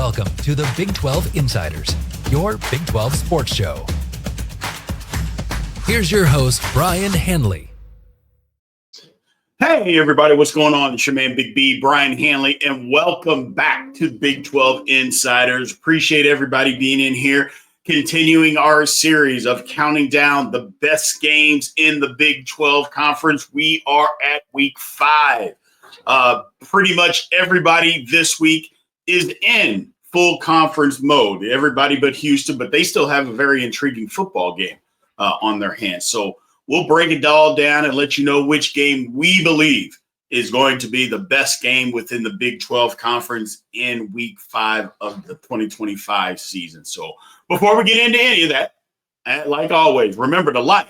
Welcome to the Big 12 Insiders, your Big 12 sports show. Here's your host, Brien Hanley. Hey, everybody, what's going on? It's your man, Big B, Brien Hanley, and welcome back to Big 12 Insiders. Appreciate everybody being in here, continuing our series of counting down the best games in the Big 12 Conference. We are at week 5. Pretty much everybody this week is in full conference mode. Everybody but Houston, but they still have a very intriguing football game on their hands. So we'll break it all down and let you know which game we believe is going to be the best game within the Big 12 Conference in week 5 of the 2025 season. So before we get into any of that, like always, remember to like,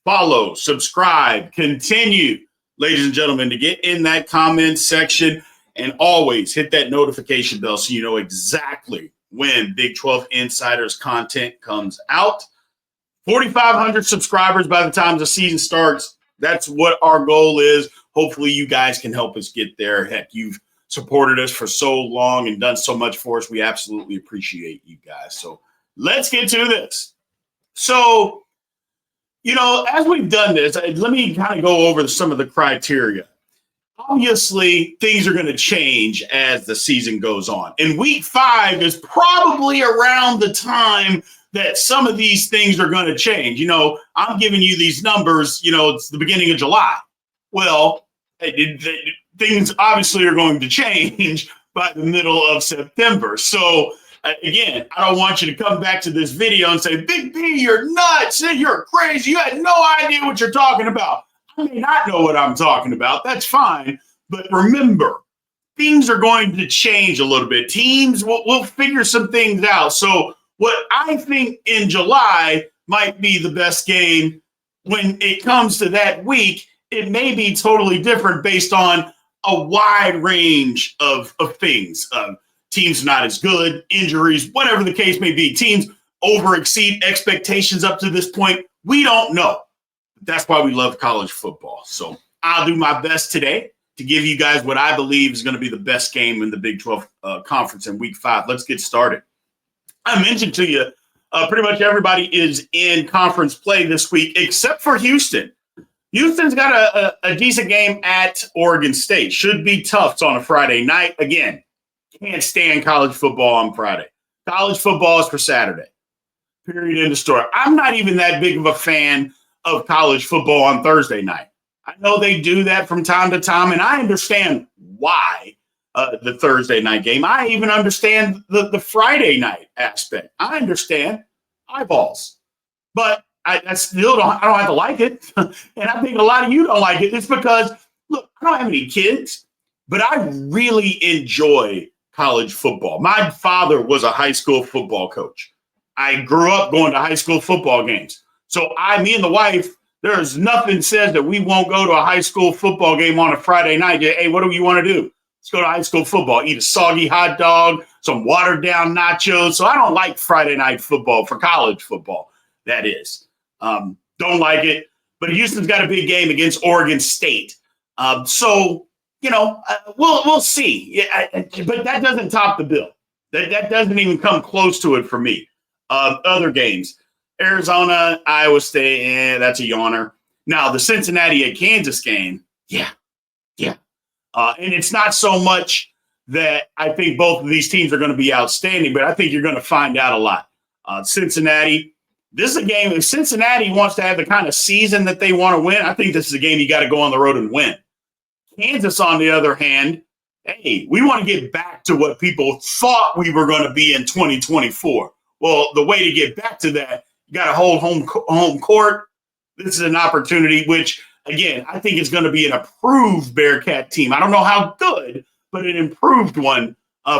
follow, subscribe, continue, ladies and gentlemen, to get in that comment section. And always hit that notification bell so you know exactly when Big 12 Insiders content comes out. 4,500 subscribers by the time the season starts. That's what our goal is. Hopefully you guys can help us get there. Heck, you've supported us for so long and done so much for us. We absolutely appreciate you guys. So let's get to this. So, as we've done this, let me kind of go over some of the criteria. Obviously, things are going to change as the season goes on. And week 5 is probably around the time that some of these things are going to change. I'm giving you these numbers, it's the beginning of July. Well, things obviously are going to change by the middle of September. So, again, I don't want you to come back to this video and say, Big B, you're nuts. You're crazy. You had no idea what you're talking about. I may not know what I'm talking about. That's fine. But remember, things are going to change a little bit. Teams will figure some things out. So what I think in July might be the best game, when it comes to that week, it may be totally different based on a wide range of things. Teams not as good, injuries, whatever the case may be. Teams over-exceed expectations up to this point. We don't know. That's why we love college football. So I'll do my best today to give you guys what I believe is going to be the best game in the Big 12 Conference in week 5. Let's get started. I mentioned to you, pretty much everybody is in conference play this week except for Houston. Houston's got a decent game at Oregon State. Should be tough. It's on a Friday night. Again, can't stand college football on Friday. College football is for Saturday. Period. End of story. I'm not even that big of a fan of college football on Thursday night. I know they do that from time to time, and I understand why the Thursday night game. I even understand the Friday night aspect. I understand eyeballs, but I don't have to like it. And I think a lot of you don't like it. It's because, look, I don't have any kids, but I really enjoy college football. My father was a high school football coach. I grew up going to high school football games. So me and the wife, there's nothing says that we won't go to a high school football game on a Friday night. Hey, what do you want to do? Let's go to high school football, eat a soggy hot dog, some watered down nachos. So I don't like Friday night football for college football. That is. Don't like it. But Houston's got a big game against Oregon State. We'll see. Yeah, but that doesn't top the bill. That doesn't even come close to it for me. Other games. Arizona, Iowa State, that's a yawner. Now, the Cincinnati at Kansas game, yeah. And it's not so much that I think both of these teams are going to be outstanding, but I think you're going to find out a lot. Cincinnati, this is a game, if Cincinnati wants to have the kind of season that they want to win, I think this is a game you got to go on the road and win. Kansas, on the other hand, hey, we want to get back to what people thought we were going to be in 2024. Well, the way to get back to that, you got to hold home court. This is an opportunity, which, again, I think is going to be an improved Bearcat team. I don't know how good, but an improved one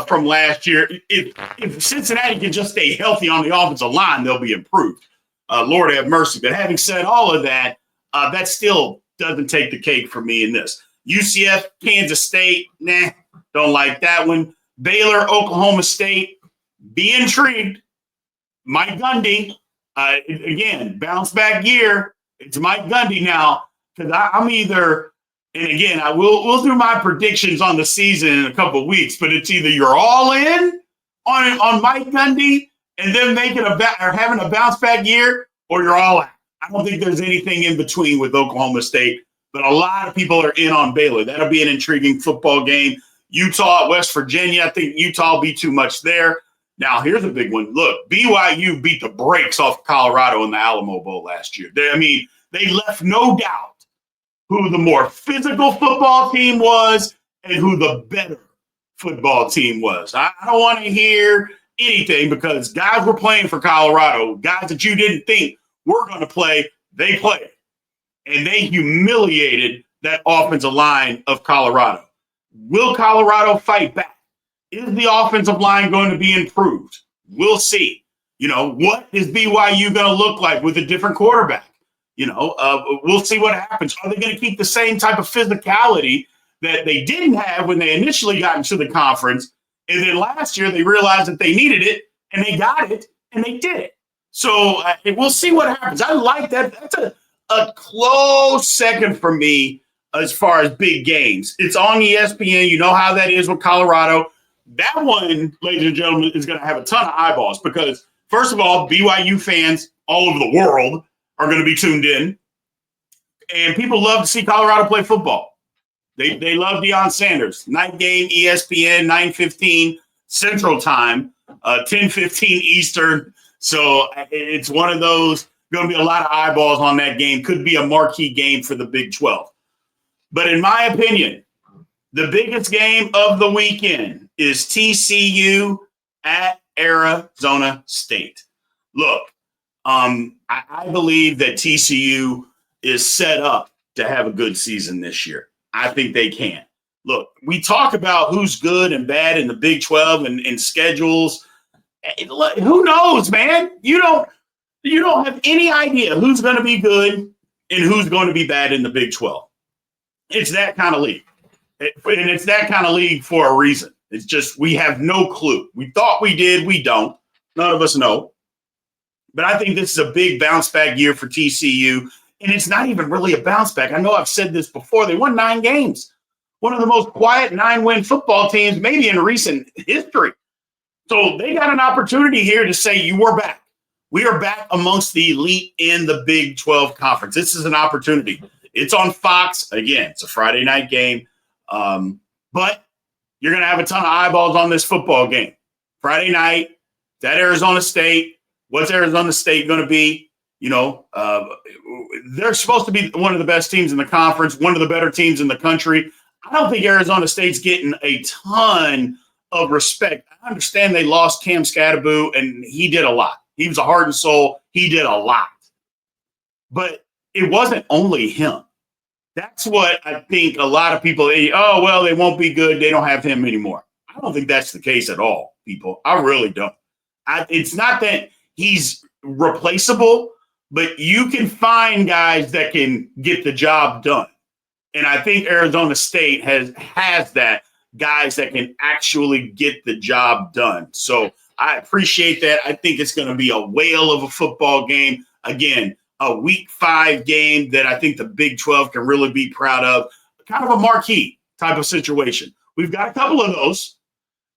from last year. If Cincinnati can just stay healthy on the offensive line, they'll be improved. Lord have mercy. But having said all of that, that still doesn't take the cake for me in this. UCF, Kansas State, don't like that one. Baylor, Oklahoma State, be intrigued. Mike Gundy. Again, bounce back year. It's Mike Gundy now, because I'm either, and again, we'll do my predictions on the season in a couple of weeks, but it's either you're all in on Mike Gundy and them making or having a bounce back year, or you're all out. I don't think there's anything in between with Oklahoma State, but a lot of people are in on Baylor. That'll be an intriguing football game. Utah at West Virginia. I think Utah will be too much there. Now, here's a big one. Look, BYU beat the brakes off Colorado in the Alamo Bowl last year. They left no doubt who the more physical football team was and who the better football team was. I don't want to hear anything because guys were playing for Colorado, guys that you didn't think were going to play, they played. And they humiliated that offensive line of Colorado. Will Colorado fight back? Is the offensive line going to be improved? We'll see. What is BYU going to look like with a different quarterback? We'll see what happens. Are they going to keep the same type of physicality that they didn't have when they initially got into the conference? And then last year they realized that they needed it, and they got it, and they did it. So we'll see what happens. I like that. That's a close second for me as far as big games. It's on ESPN. You know how that is with Colorado. That one, ladies and gentlemen, is going to have a ton of eyeballs because, first of all, BYU fans all over the world are going to be tuned in. And people love to see Colorado play football. They love Deion Sanders. Night game, ESPN, 9:15 Central Time, 10:15 Eastern. So it's one of those, going to be a lot of eyeballs on that game. Could be a marquee game for the Big 12. But in my opinion, the biggest game of the weekend is TCU at Arizona State. Look, I believe that TCU is set up to have a good season this year. I think they can. Look, we talk about who's good and bad in the Big 12 and schedules. Who knows, man? You don't have any idea who's going to be good and who's going to be bad in the Big 12. It's that kind of league. And it's that kind of league for a reason. It's just we have no clue. We thought we did. We don't. None of us know. But I think this is a big bounce back year for TCU. And it's not even really a bounce back. I know I've said this before. They won 9 games. One of the most quiet 9-win football teams maybe in recent history. So they got an opportunity here to say, you are back. We are back amongst the elite in the Big 12 conference. This is an opportunity. It's on Fox. Again, it's a Friday night game. But you're going to have a ton of eyeballs on this football game. Friday night, that Arizona State. What's Arizona State going to be? They're supposed to be one of the best teams in the conference, one of the better teams in the country. I don't think Arizona State's getting a ton of respect. I understand they lost Cam Scatteraboo, and he did a lot. He was a heart and soul. He did a lot. But it wasn't only him. That's what I think a lot of people, they won't be good. They don't have him anymore. I don't think that's the case at all, people. I really don't. It's not that he's replaceable, but you can find guys that can get the job done. And I think Arizona State has that, guys that can actually get the job done. So I appreciate that. I think it's going to be a whale of a football game. Again, a week 5 game that I think the Big 12 can really be proud of. Kind of a marquee type of situation. We've got a couple of those,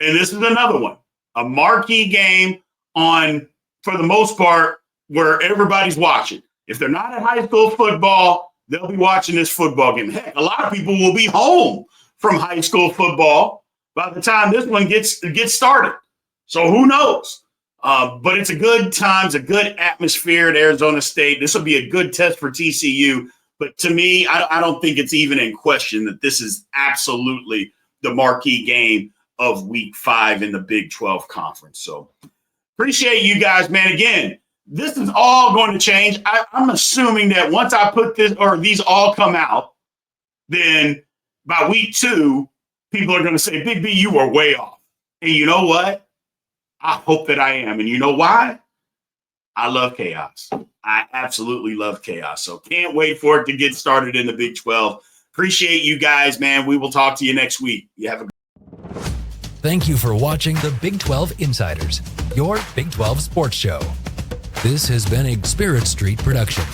and this is another one. A marquee game on, for the most part, where everybody's watching. If they're not at high school football, they'll be watching this football game. Heck, a lot of people will be home from high school football by the time this one gets started. So who knows? But it's a good time. It's a good atmosphere at Arizona State. This will be a good test for TCU. But to me, I don't think it's even in question that this is absolutely the marquee game of week 5 in the Big 12 conference. So appreciate you guys, man. Again, this is all going to change. I'm assuming that once I put this or these all come out, then by week 2, people are going to say, Big B, you were way off. And you know what? I hope that I am. And you know why? I love chaos. I absolutely love chaos. So can't wait for it to get started in the Big 12. Appreciate you guys, man. We will talk to you next week. You have a Thank you for watching the Big 12 Insiders, your Big 12 sports show. This has been a Spirit Street production.